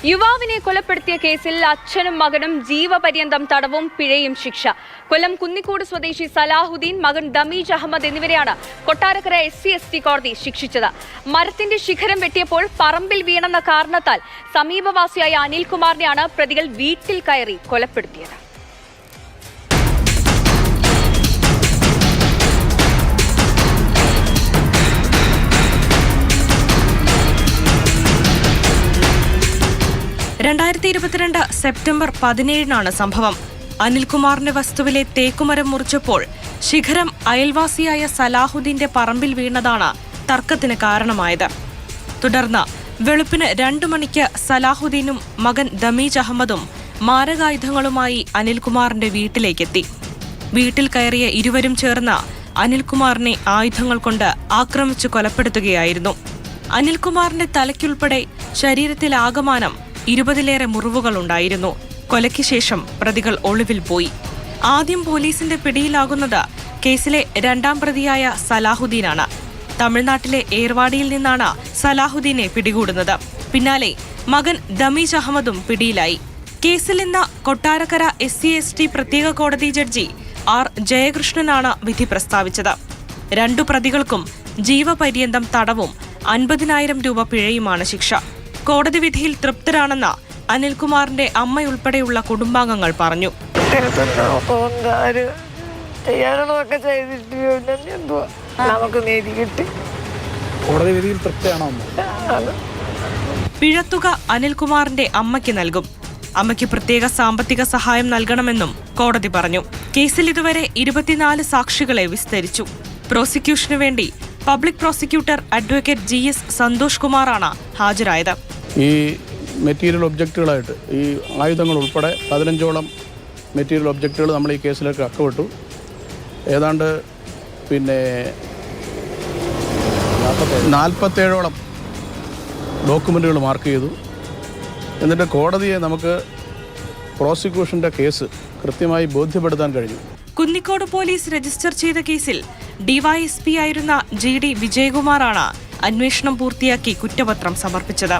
യുവാവിനെ കൊലപ്പെടുത്തിയ കേസിൽ അച്ഛനും മകനും ജീവപര്യന്തം തടവും പിഴയും ശിക്ഷ. കൊല്ലം കുന്നിക്കോട് സ്വദേശി സലാഹുദ്ദീൻ, മകൻ ദമീജ് അഹമ്മദ് എന്നിവരെയാണ് കൊട്ടാരക്കര SC/ST കോടതി ശിക്ഷിച്ചത്. മരത്തിന്റെ ശിഖരം വെട്ടിയപ്പോൾ പറമ്പിൽ വീണെന്ന കാരണത്താൽ സമീപവാസിയായ അനിൽകുമാറിനെയാണ് പ്രതികൾ വീട്ടിൽ കയറി കൊലപ്പെടുത്തിയത്. സെപ്റ്റംബർ 17 സംഭവം. അനിൽകുമാറിന്റെ വസ്തുവിലെ തേക്കുമരം മുറിച്ചപ്പോൾ ശിഖരം അയൽവാസിയായ സലാഹുദ്ദീന്റെ പറമ്പിൽ വീണതാണ് തർക്കത്തിന് കാരണമായത്. തുടർന്ന് വെളുപ്പിന് 2 മണിക്ക് സലാഹുദ്ദീനും മകൻ ദമീജ് അഹമ്മദും മാരകായുധങ്ങളുമായി അനിൽകുമാറിന്റെ വീട്ടിലേക്കെത്തി. വീട്ടിൽ കയറിയ ഇരുവരും ചേർന്ന് അനിൽകുമാറിനെ ആയുധങ്ങൾ കൊണ്ട് ആക്രമിച്ചു കൊലപ്പെടുത്തുകയായിരുന്നു. അനിൽകുമാറിന്റെ തലയ്ക്കുൾപ്പെടെ ശരീരത്തിലാകമാനം 20-ലേറെ മുറിവുകളുണ്ടായിരുന്നു. കൊലയ്ക്ക് ശേഷം പ്രതികൾ ഒളിവിൽ പോയി. ആദ്യം പോലീസിന്റെ പിടിയിലാകുന്നത് കേസിലെ 2ാം പ്രതിയായ സലാഹുദ്ദീനാണ്. തമിഴ്നാട്ടിലെ ഏർവാടിയിൽ നിന്നാണ് സലാഹുദ്ദീനെ പിടികൂടുന്നത്. പിന്നാലെ മകൻ ദമീജ് അഹമ്മദും പിടിയിലായി. കേസിൽ ഇന്ന് കൊട്ടാരക്കര SC/ST പ്രത്യേക കോടതി ജഡ്ജി R. ജയകൃഷ്ണനാണ് വിധി പ്രസ്താവിച്ചത്. 2 പ്രതികൾക്കും ജീവപര്യന്തം തടവും 50,000 രൂപ പിഴയുമാണ് ശിക്ഷ. കോടതി വിധിയിൽ തൃപ്തരാണെന്ന് അനിൽകുമാറിന്റെ അമ്മയുൾപ്പെടെയുള്ള കുടുംബാംഗങ്ങൾ പറഞ്ഞു. പിഴത്തുക അനിൽകുമാറിന്റെ അമ്മയ്ക്ക് നൽകും. അമ്മയ്ക്ക് പ്രത്യേക സാമ്പത്തിക സഹായം നൽകണമെന്നും കോടതി പറഞ്ഞു. കേസിൽ ഇതുവരെ 24 സാക്ഷികളെ വിസ്തരിച്ചു. പ്രോസിക്യൂഷനു വേണ്ടി public prosecutor advocate GS Santhosh കുമാറാണ് ഹാജരായത്. ഈ മെറ്റീരിയൽ ഒബ്ജക്റ്റുകളായിട്ട് ഈ ആയുധങ്ങൾ ഉൾപ്പെടെ 15ഓളം മെറ്റീരിയൽ ഒബ്ജക്റ്റുകൾ നമ്മൾ ഈ കേസിലേക്ക് അക്കമിട്ടു. ഏതാണ്ട് 47ഓളം ഡോക്യുമെൻറ്റുകൾ മാർക്ക് ചെയ്തു. എന്നിട്ട് കോടതിയെ നമുക്ക് പ്രോസിക്യൂഷൻ്റെ കേസ് കൃത്യമായി ബോധ്യപ്പെടുത്താൻ കഴിഞ്ഞു. കുന്നിക്കോട് പോലീസ് രജിസ്റ്റർ ചെയ്ത കേസിൽ DYSP ആയിരുന്ന GD വിജയകുമാറാണ് അന്വേഷണം പൂർത്തിയാക്കി കുറ്റപത്രം സമർപ്പിച്ചത്.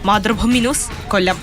മാതൃഭൂമി ന്യൂസ്, കൊല്ലം.